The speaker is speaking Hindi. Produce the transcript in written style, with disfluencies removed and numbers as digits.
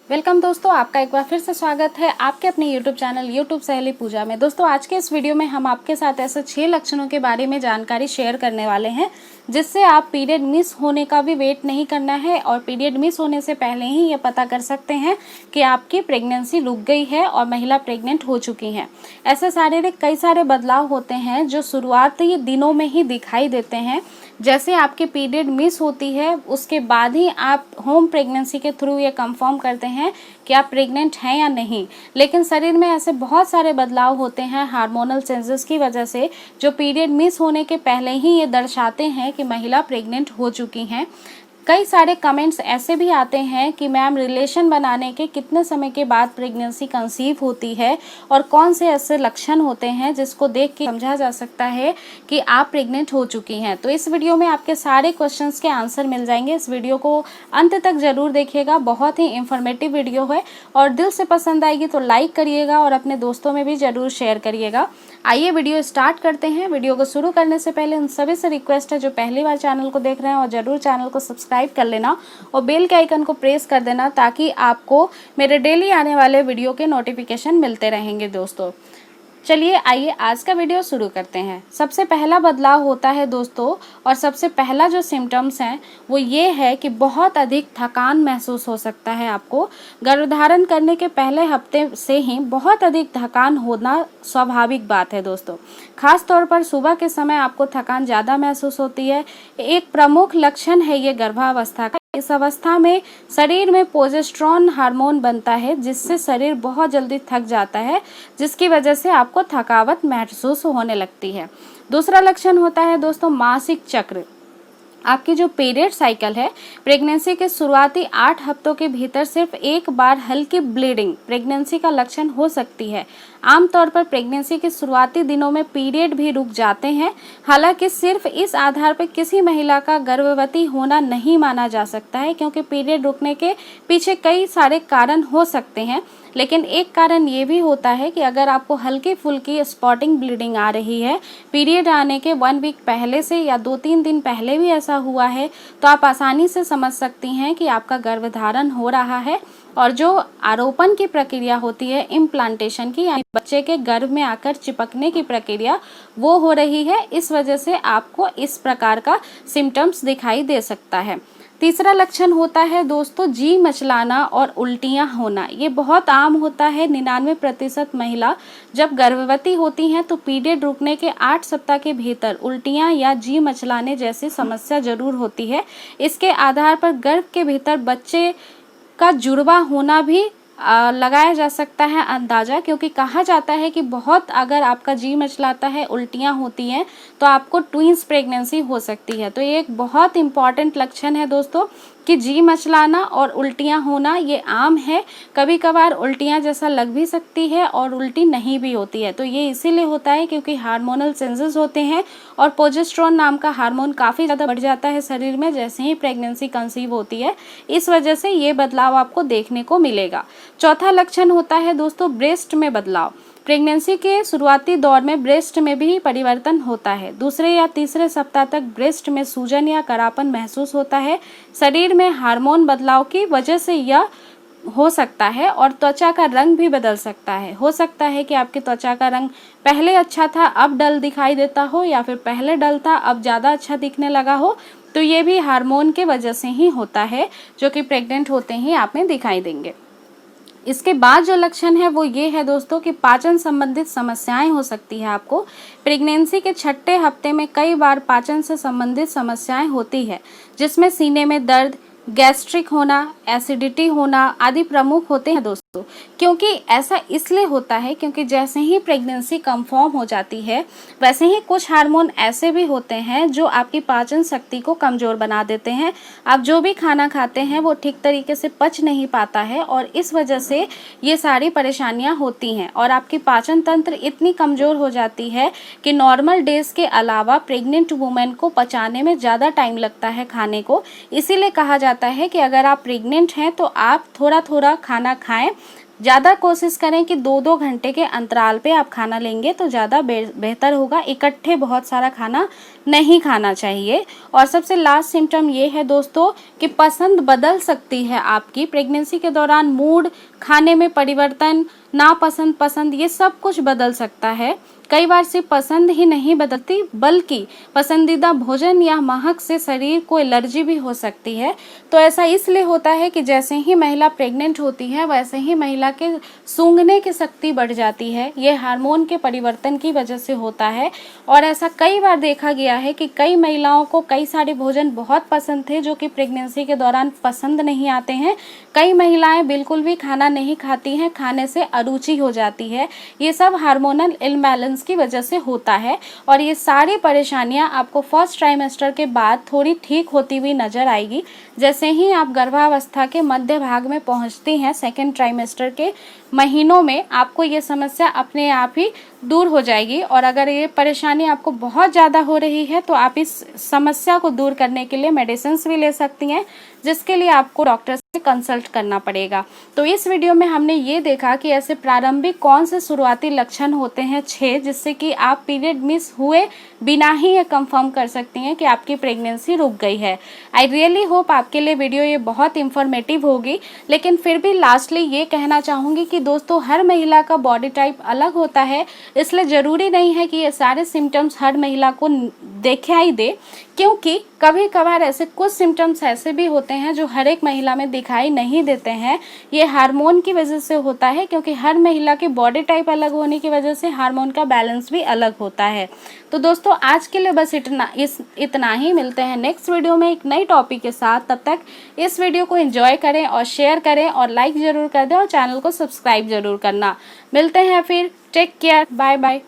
वेलकम दोस्तों, आपका एक बार फिर से स्वागत है आपके अपने YouTube चैनल YouTube सहेली पूजा में। दोस्तों, आज के इस वीडियो में हम आपके साथ ऐसे 6 लक्षणों के बारे में जानकारी शेयर करने वाले हैं जिससे आप पीरियड मिस होने का भी वेट नहीं करना है और पीरियड मिस होने से पहले ही ये पता कर सकते हैं कि आपकी प्रेगनेंसी रुक गई है और महिला प्रेग्नेंट हो चुकी हैं। ऐसे शारीरिक कई सारे बदलाव होते हैं जो शुरुआती दिनों में ही दिखाई देते हैं। जैसे आपकी पीरियड मिस होती है उसके बाद ही आप होम प्रेगनेंसी के थ्रू ये कंफर्म करते हैं कि आप प्रेग्नेंट हैं या नहीं। लेकिन शरीर में ऐसे बहुत सारे बदलाव होते हैं हार्मोनल चेंजेस की वजह से जो पीरियड मिस होने के पहले ही ये दर्शाते हैं कि महिला प्रेग्नेंट हो चुकी हैं। कई सारे कमेंट्स ऐसे भी आते हैं कि मैम रिलेशन बनाने के कितने समय के बाद प्रेगनेंसी कंसीव होती है और कौन से ऐसे लक्षण होते हैं जिसको देख के समझा जा सकता है कि आप प्रेग्नेंट हो चुकी हैं। तो इस वीडियो में आपके सारे क्वेश्चंस के आंसर मिल जाएंगे। इस वीडियो को अंत तक जरूर देखिएगा, बहुत ही इंफॉर्मेटिव वीडियो है और दिल से पसंद आएगी तो लाइक करिएगा और अपने दोस्तों में भी जरूर शेयर करिएगा। आइए वीडियो स्टार्ट करते हैं। वीडियो को शुरू करने से पहले उन सभी से रिक्वेस्ट है जो पहली बार चैनल को देख रहे हैं और जरूर चैनल को सब्सक्राइब कर लेना और बेल के आइकन को प्रेस कर देना ताकि आपको मेरे डेली आने वाले वीडियो के नोटिफिकेशन मिलते रहेंगे। दोस्तों चलिए आइए आज का वीडियो शुरू करते हैं। सबसे पहला बदलाव होता है दोस्तों और सबसे पहला जो सिम्टम्स हैं वो ये है कि बहुत अधिक थकान महसूस हो सकता है आपको। गर्भधारण करने के पहले हफ्ते से ही बहुत अधिक थकान होना स्वाभाविक बात है दोस्तों। खास तौर पर सुबह के समय आपको थकान ज़्यादा महसूस होती है। एक प्रमुख लक्षण है ये गर्भावस्था का। इस अवस्था में शरीर में प्रोजेस्टेरोन हार्मोन बनता है जिससे शरीर बहुत जल्दी थक जाता है, जिसकी वजह से आपको थकावट महसूस होने लगती है। दूसरा लक्षण होता है दोस्तों मासिक चक्र। आपकी जो पीरियड साइकिल है, प्रेगनेंसी के शुरुआती 8 हफ्तों के भीतर सिर्फ एक बार हल्की ब्लीडिंग प्रेगनेंसी का लक्षण हो सकती है। आमतौर पर प्रेगनेंसी के शुरुआती दिनों में पीरियड भी रुक जाते हैं। हालांकि सिर्फ इस आधार पर किसी महिला का गर्भवती होना नहीं माना जा सकता है क्योंकि पीरियड रुकने के पीछे कई सारे कारण हो सकते हैं। लेकिन एक कारण ये भी होता है कि अगर आपको हल्की फुल्की स्पॉटिंग ब्लीडिंग आ रही है पीरियड आने के 1 वीक पहले से या 2-3 दिन पहले भी ऐसा हुआ है तो आप आसानी से समझ सकती हैं कि आपका गर्भधारण हो रहा है। और जो आरोपण की प्रक्रिया होती है इम्प्लांटेशन की, यानी बच्चे के गर्भ में आकर चिपकने की प्रक्रिया, वो हो रही है। इस वजह से आपको इस प्रकार का सिम्टम्स दिखाई दे सकता है। तीसरा लक्षण होता है दोस्तों जी मचलाना और उल्टियां होना। ये बहुत आम होता है। 99% महिला जब गर्भवती होती हैं तो पीरियड रुकने के 8 सप्ताह के भीतर उल्टियां या जी मचलाने जैसी समस्या जरूर होती है। इसके आधार पर गर्भ के भीतर बच्चे का जुड़वा होना भी लगाया जा सकता है अंदाजा, क्योंकि कहा जाता है कि बहुत अगर आपका जी मचलाता है, उल्टियां होती हैं तो आपको ट्विंस प्रेगनेंसी हो सकती है। तो ये एक बहुत इंपॉर्टेंट लक्षण है दोस्तों कि जी मचलाना और उल्टियां होना ये आम है। कभी कभार उल्टियां जैसा लग भी सकती है और उल्टी नहीं भी होती है। तो ये इसीलिए होता है क्योंकि हार्मोनल चेंजेस होते हैं और प्रोजेस्टेरोन नाम का हार्मोन काफ़ी ज़्यादा बढ़ जाता है शरीर में जैसे ही प्रेगनेंसी कंसीव होती है। इस वजह से ये बदलाव आपको देखने को मिलेगा। चौथा लक्षण होता है दोस्तों ब्रेस्ट में बदलाव। प्रेगनेंसी के शुरुआती दौर में ब्रेस्ट में भी परिवर्तन होता है। दूसरे या तीसरे सप्ताह तक ब्रेस्ट में सूजन या करापन महसूस होता है। शरीर में हार्मोन बदलाव की वजह से यह हो सकता है और त्वचा का रंग भी बदल सकता है। हो सकता है कि आपकी त्वचा का रंग पहले अच्छा था अब डल दिखाई देता हो, या फिर पहले डल था अब ज़्यादा अच्छा दिखने लगा हो। तो ये भी हार्मोन के वजह से ही होता है जो कि प्रेग्नेंट होते ही आप में दिखाई देंगे। इसके बाद जो लक्षण है वो ये है दोस्तों कि पाचन संबंधित समस्याएं हो सकती है आपको। प्रेगनेंसी के 6ठे हफ्ते में कई बार पाचन से संबंधित समस्याएं होती है जिसमें सीने में दर्द, गैस्ट्रिक होना, एसिडिटी होना आदि प्रमुख होते हैं दोस्तों। क्योंकि ऐसा इसलिए होता है क्योंकि जैसे ही प्रेगनेंसी कंफर्म हो जाती है वैसे ही कुछ हार्मोन ऐसे भी होते हैं जो आपकी पाचन शक्ति को कमज़ोर बना देते हैं। आप जो भी खाना खाते हैं वो ठीक तरीके से पच नहीं पाता है और इस वजह से ये सारी परेशानियां होती हैं और आपकी पाचन तंत्र इतनी कमज़ोर हो जाती है कि नॉर्मल डेज के अलावा प्रेग्नेंट वुमेन को पचाने में ज़्यादा टाइम लगता है खाने को। इसीलिए कहा जाता है कि अगर आप प्रेग्नेंट हैं तो आप थोड़ा थोड़ा खाना खाएं ज़्यादा कोशिश करें कि 2-2 घंटे के अंतराल पे आप खाना लेंगे तो ज़्यादा बेहतर होगा। इकट्ठे बहुत सारा खाना नहीं खाना चाहिए। और सबसे लास्ट सिम्टम ये है दोस्तों कि पसंद बदल सकती है आपकी प्रेगनेंसी के दौरान। मूड, खाने में परिवर्तन, नापसंद, पसंद, ये सब कुछ बदल सकता है। कई बार सिर्फ पसंद ही नहीं बदलती बल्कि पसंदीदा भोजन या महक से शरीर को एलर्जी भी हो सकती है। तो ऐसा इसलिए होता है कि जैसे ही महिला प्रेग्नेंट होती है वैसे ही महिला के सूंघने की शक्ति बढ़ जाती है। ये हार्मोन के परिवर्तन की वजह से होता है। और ऐसा कई बार देखा गया है कि कई महिलाओं को कई सारे भोजन बहुत पसंद थे जो कि प्रेगनेंसी के दौरान पसंद नहीं आते हैं। कई महिलाएं बिल्कुल भी खाना नहीं खाती हैं, खाने से अरुचि हो जाती है। ये सब हार्मोनल इम्बैलेंस की वजह से होता है। और ये सारी परेशानियां आपको फर्स्ट ट्राइमेस्टर के बाद थोड़ी ठीक होती हुई नजर आएगी। जैसे ही आप गर्भावस्था के मध्य भाग में पहुंचती हैं, सेकेंड ट्राइमेस्टर के महीनों में, आपको ये समस्या अपने आप ही दूर हो जाएगी। और अगर ये परेशानी आपको बहुत ज़्यादा हो रही है तो आप इस समस्या को दूर करने के लिए मेडिसिन भी ले सकती हैं, जिसके लिए आपको डॉक्टर से कंसल्ट करना पड़ेगा। तो इस वीडियो में हमने ये देखा कि ऐसे प्रारंभिक कौन से शुरुआती लक्षण होते हैं 6, जिससे कि आप पीरियड मिस हुए बिना ही ये कंफर्म कर सकती हैं कि आपकी प्रेगनेंसी रुक गई है। आई रियली होप आपके लिए वीडियो ये बहुत इंफॉर्मेटिव होगी। लेकिन फिर भी लास्टली ये कहना चाहूँगी कि दोस्तों हर महिला का बॉडी टाइप अलग होता है, इसलिए ज़रूरी नहीं है कि ये सारे सिम्टम्स हर महिला को दिखाई दे, क्योंकि कभी कभार ऐसे कुछ सिम्टम्स ऐसे भी होते हैं जो हर एक महिला में दिखाई नहीं देते हैं। ये हार्मोन की वजह से होता है, क्योंकि हर महिला की बॉडी टाइप अलग होने की वजह से हार्मोन का बैलेंस भी अलग होता है। तो दोस्तों आज के लिए बस इतना ही। मिलते हैं नेक्स्ट वीडियो में एक नई टॉपिक के साथ। तब तक इस वीडियो को एंजॉय करें और शेयर करें और लाइक ज़रूर कर दें और चैनल को सब्सक्राइब ज़रूर करना। मिलते हैं फिर। Take care, bye bye.